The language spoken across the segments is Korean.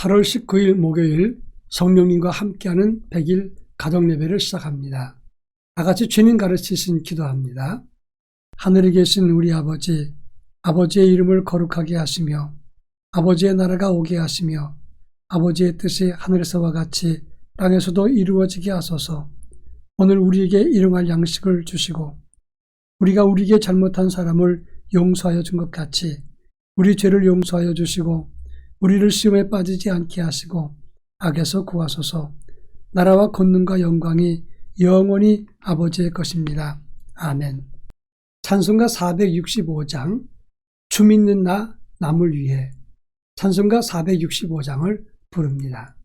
8월 19일 목요일 성령님과 함께하는 100일 가정예배를 시작합니다. 다같이 주님 가르치신 기도합니다. 하늘에 계신 우리 아버지, 아버지의 이름을 거룩하게 하시며 아버지의 나라가 오게 하시며 아버지의 뜻이 하늘에서와 같이 땅에서도 이루어지게 하소서. 오늘 우리에게 일용할 양식을 주시고 우리가 우리에게 잘못한 사람을 용서하여 준 것 같이 우리 죄를 용서하여 주시고 우리를 시험에 빠지지 않게 하시고 악에서 구하소서. 나라와 권능과 영광이 영원히 아버지의 것입니다. 아멘. 찬송가 465장 주 있는 나 남을 위해 찬송가 465장을 부릅니다.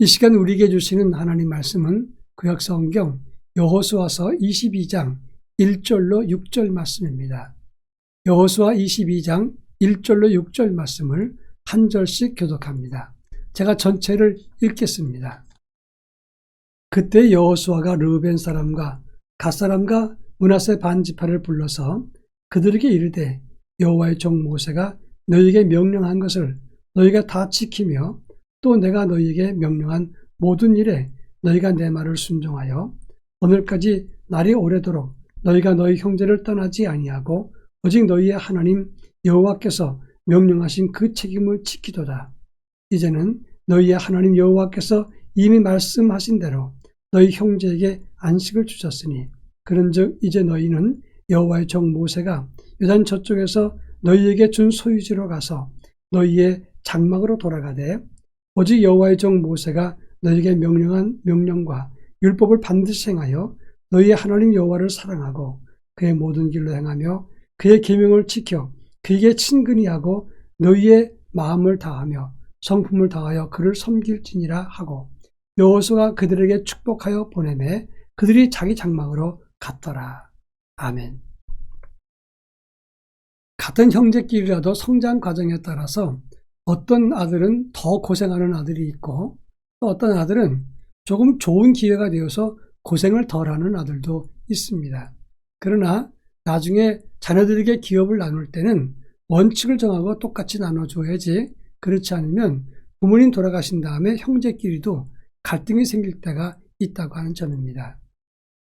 이 시간 우리에게 주시는 하나님 말씀은 구약성경 여호수아서 22장 1절로 6절 말씀입니다. 여호수아 22장 1절로 6절 말씀을 한 절씩 교독합니다. 제가 전체를 읽겠습니다. 그때 여호수아가 르우벤 사람과 갓 사람과 므낫세 반 지파를 불러서 그들에게 이르되 여호와의 종 모세가 너희에게 명령한 것을 너희가 다 지키며 또 내가 너희에게 명령한 모든 일에 너희가 내 말을 순종하여 오늘까지 날이 오래도록 너희가 너희 형제를 떠나지 아니하고 오직 너희의 하나님 여호와께서 명령하신 그 책임을 지키도다. 이제는 너희의 하나님 여호와께서 이미 말씀하신 대로 너희 형제에게 안식을 주셨으니 그런즉 이제 너희는 여호와의 종 모세가 요단 저쪽에서 너희에게 준 소유지로 가서 너희의 장막으로 돌아가되 오직 여호와의 종 모세가 너희에게 명령한 명령과 율법을 반드시 행하여 너희의 하나님 여호와를 사랑하고 그의 모든 길로 행하며 그의 계명을 지켜 그에게 친근히 하고 너희의 마음을 다하며 성품을 다하여 그를 섬길지니라 하고 여호수아가 그들에게 축복하여 보내매 그들이 자기 장막으로 갔더라. 아멘. 같은 형제끼리라도 성장 과정에 따라서 어떤 아들은 더 고생하는 아들이 있고 또 어떤 아들은 조금 좋은 기회가 되어서 고생을 덜하는 아들도 있습니다. 그러나 나중에 자녀들에게 기업을 나눌 때는 원칙을 정하고 똑같이 나눠줘야지 그렇지 않으면 부모님 돌아가신 다음에 형제끼리도 갈등이 생길 때가 있다고 하는 점입니다.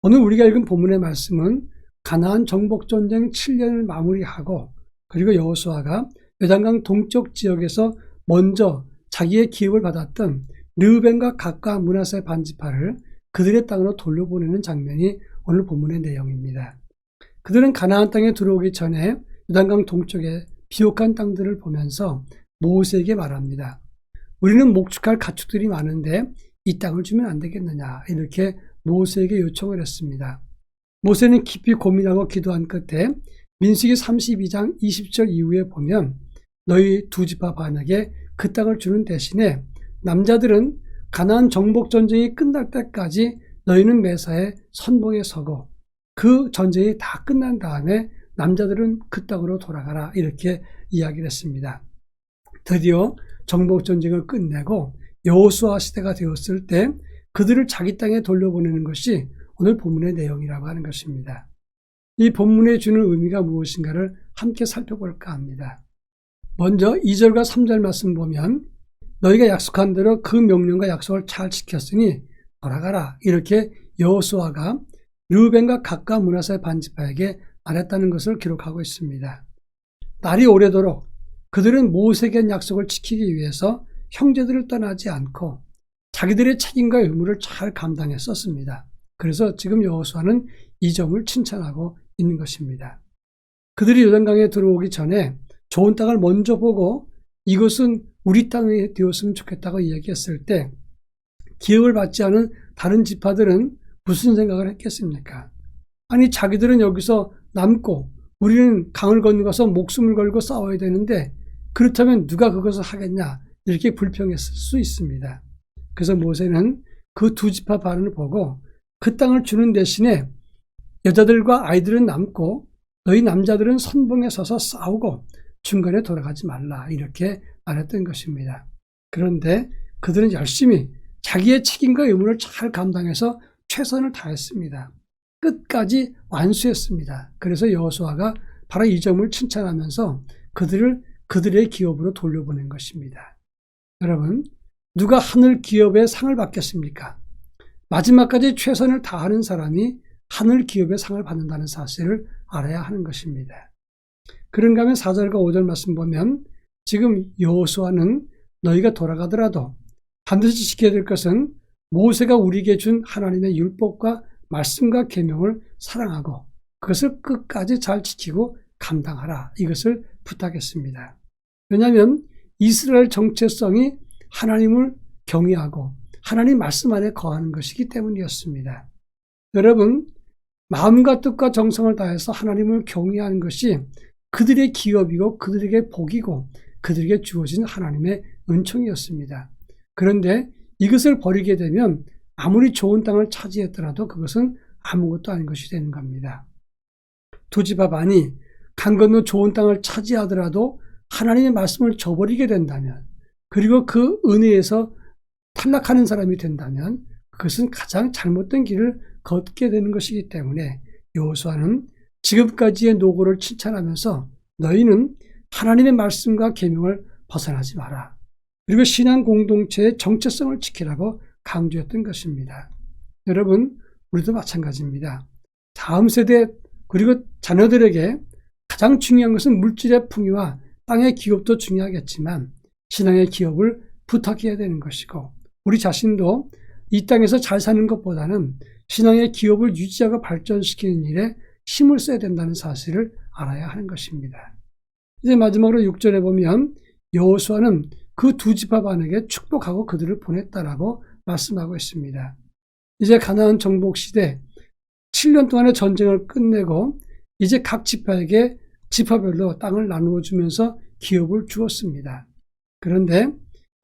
오늘 우리가 읽은 본문의 말씀은 가나안 정복전쟁 7년을 마무리하고 그리고 여호수아가 요단강 동쪽 지역에서 먼저 자기의 기업을 받았던 르우벤과 갓과 므낫세 반지파를 그들의 땅으로 돌려보내는 장면이 오늘 본문의 내용입니다. 그들은 가나안 땅에 들어오기 전에 요단강 동쪽의 비옥한 땅들을 보면서 모세에게 말합니다. 우리는 목축할 가축들이 많은데 이 땅을 주면 안 되겠느냐, 이렇게 모세에게 요청을 했습니다. 모세는 깊이 고민하고 기도한 끝에 민수기 32장 20절 이후에 보면 너희 두 지파 반에게 그 땅을 주는 대신에 남자들은 가나안 정복 전쟁이 끝날 때까지 너희는 매사에 선봉에 서고 그 전쟁이 다 끝난 다음에 남자들은 그 땅으로 돌아가라, 이렇게 이야기를 했습니다. 드디어 정복 전쟁을 끝내고 여호수아 시대가 되었을 때 그들을 자기 땅에 돌려보내는 것이 오늘 본문의 내용이라고 하는 것입니다. 이 본문에 주는 의미가 무엇인가를 함께 살펴볼까 합니다. 먼저 2절과 3절 말씀 보면 너희가 약속한 대로 그 명령과 약속을 잘 지켰으니 돌아가라, 이렇게 여호수아가 르우벤과 갓과 므낫세 반지파에게 말했다는 것을 기록하고 있습니다. 날이 오래도록 그들은 모세에게 한 약속을 지키기 위해서 형제들을 떠나지 않고 자기들의 책임과 의무를 잘 감당했었습니다. 그래서 지금 여호수아는 이 점을 칭찬하고 있는 것입니다. 그들이 요단강에 들어오기 전에 좋은 땅을 먼저 보고 이것은 우리 땅이 되었으면 좋겠다고 이야기했을 때 기업을 받지 않은 다른 지파들은 무슨 생각을 했겠습니까? 아니, 자기들은 여기서 남고 우리는 강을 건너가서 목숨을 걸고 싸워야 되는데 그렇다면 누가 그것을 하겠냐, 이렇게 불평했을 수 있습니다. 그래서 모세는 그 두 지파 반을 보고 그 땅을 주는 대신에 여자들과 아이들은 남고 너희 남자들은 선봉에 서서 싸우고 중간에 돌아가지 말라, 이렇게 말했던 것입니다. 그런데 그들은 열심히 자기의 책임과 의무를 잘 감당해서 최선을 다했습니다. 끝까지 완수했습니다. 그래서 여호수아가 바로 이 점을 칭찬하면서 그들을 그들의 기업으로 돌려보낸 것입니다. 여러분, 누가 하늘 기업의 상을 받겠습니까? 마지막까지 최선을 다하는 사람이 하늘 기업의 상을 받는다는 사실을 알아야 하는 것입니다. 그런가 하면 4절과 5절 말씀 보면 지금 여호수아는 너희가 돌아가더라도 반드시 지켜야 될 것은 모세가 우리에게 준 하나님의 율법과 말씀과 계명을 사랑하고 그것을 끝까지 잘 지키고 감당하라, 이것을 부탁했습니다. 왜냐하면 이스라엘 정체성이 하나님을 경외하고 하나님 말씀 안에 거하는 것이기 때문이었습니다. 여러분, 마음과 뜻과 정성을 다해서 하나님을 경외하는 것이 그들의 기업이고 그들에게 복이고 그들에게 주어진 하나님의 은총이었습니다. 그런데 이것을 버리게 되면 아무리 좋은 땅을 차지했더라도 그것은 아무것도 아닌 것이 되는 겁니다. 두 지파 반이 강 건너 좋은 땅을 차지하더라도 하나님의 말씀을 저버리게 된다면, 그리고 그 은혜에서 탈락하는 사람이 된다면 그것은 가장 잘못된 길을 걷게 되는 것이기 때문에 여호수아는 지금까지의 노고를 칭찬하면서 너희는 하나님의 말씀과 계명을 벗어나지 마라, 그리고 신앙 공동체의 정체성을 지키라고 강조했던 것입니다. 여러분, 우리도 마찬가지입니다. 다음 세대 그리고 자녀들에게 가장 중요한 것은 물질의 풍요와 땅의 기업도 중요하겠지만 신앙의 기업을 부탁해야 되는 것이고, 우리 자신도 이 땅에서 잘 사는 것보다는 신앙의 기업을 유지하고 발전시키는 일에 힘을 써야 된다는 사실을 알아야 하는 것입니다. 이제 마지막으로 6절에 보면 여호수아는 그 두 지파 반에게 축복하고 그들을 보냈다라고 말씀하고 있습니다. 이제 가나안 정복 시대 7년 동안의 전쟁을 끝내고 이제 각 지파에게 지파별로 땅을 나누어 주면서 기업을 주었습니다. 그런데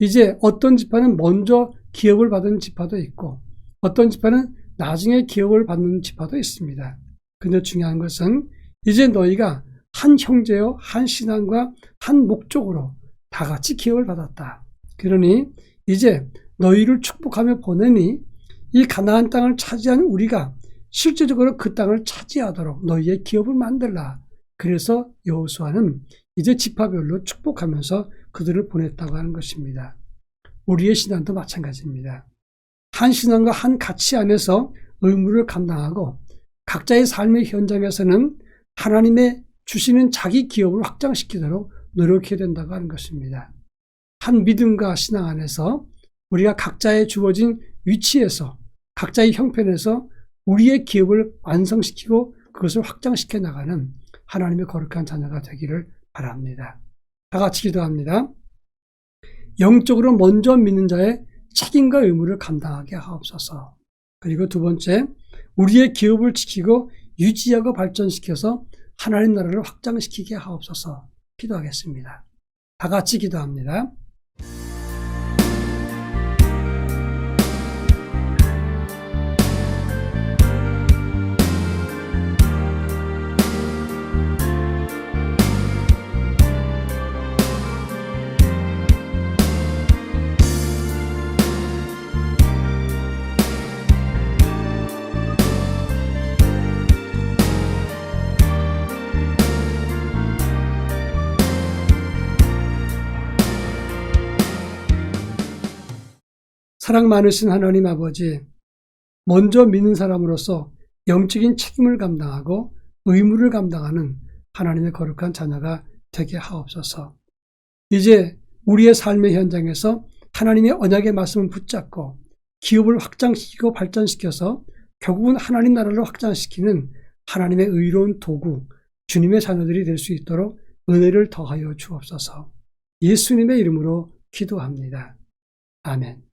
이제 어떤 지파는 먼저 기업을 받은 지파도 있고 어떤 지파는 나중에 기업을 받는 지파도 있습니다. 근데 중요한 것은 이제 너희가 한 형제요, 한 신앙과 한 목적으로 다 같이 기업을 받았다. 그러니 이제 너희를 축복하며 보내니 이 가나안 땅을 차지한 우리가 실제적으로 그 땅을 차지하도록 너희의 기업을 만들라. 그래서 여호수아는 이제 지파별로 축복하면서 그들을 보냈다고 하는 것입니다. 우리의 신앙도 마찬가지입니다. 한 신앙과 한 가치 안에서 의무를 감당하고 각자의 삶의 현장에서는 하나님의 주시는 자기 기업을 확장시키도록 노력해야 된다고 하는 것입니다. 한 믿음과 신앙 안에서 우리가 각자의 주어진 위치에서 각자의 형편에서 우리의 기업을 완성시키고 그것을 확장시켜 나가는 하나님의 거룩한 자녀가 되기를 바랍니다. 다 같이 기도합니다. 영적으로 먼저 믿는 자의 책임과 의무를 감당하게 하옵소서. 그리고 두 번째, 우리의 기업을 지키고 유지하고 발전시켜서 하나님 나라를 확장시키게 하옵소서. 기도하겠습니다. 다 같이 기도합니다. 사랑 많으신 하나님 아버지, 먼저 믿는 사람으로서 영적인 책임을 감당하고 의무를 감당하는 하나님의 거룩한 자녀가 되게 하옵소서. 이제 우리의 삶의 현장에서 하나님의 언약의 말씀을 붙잡고 기업을 확장시키고 발전시켜서 결국은 하나님 나라를 확장시키는 하나님의 의로운 도구, 주님의 자녀들이 될 수 있도록 은혜를 더하여 주옵소서. 예수님의 이름으로 기도합니다. 아멘.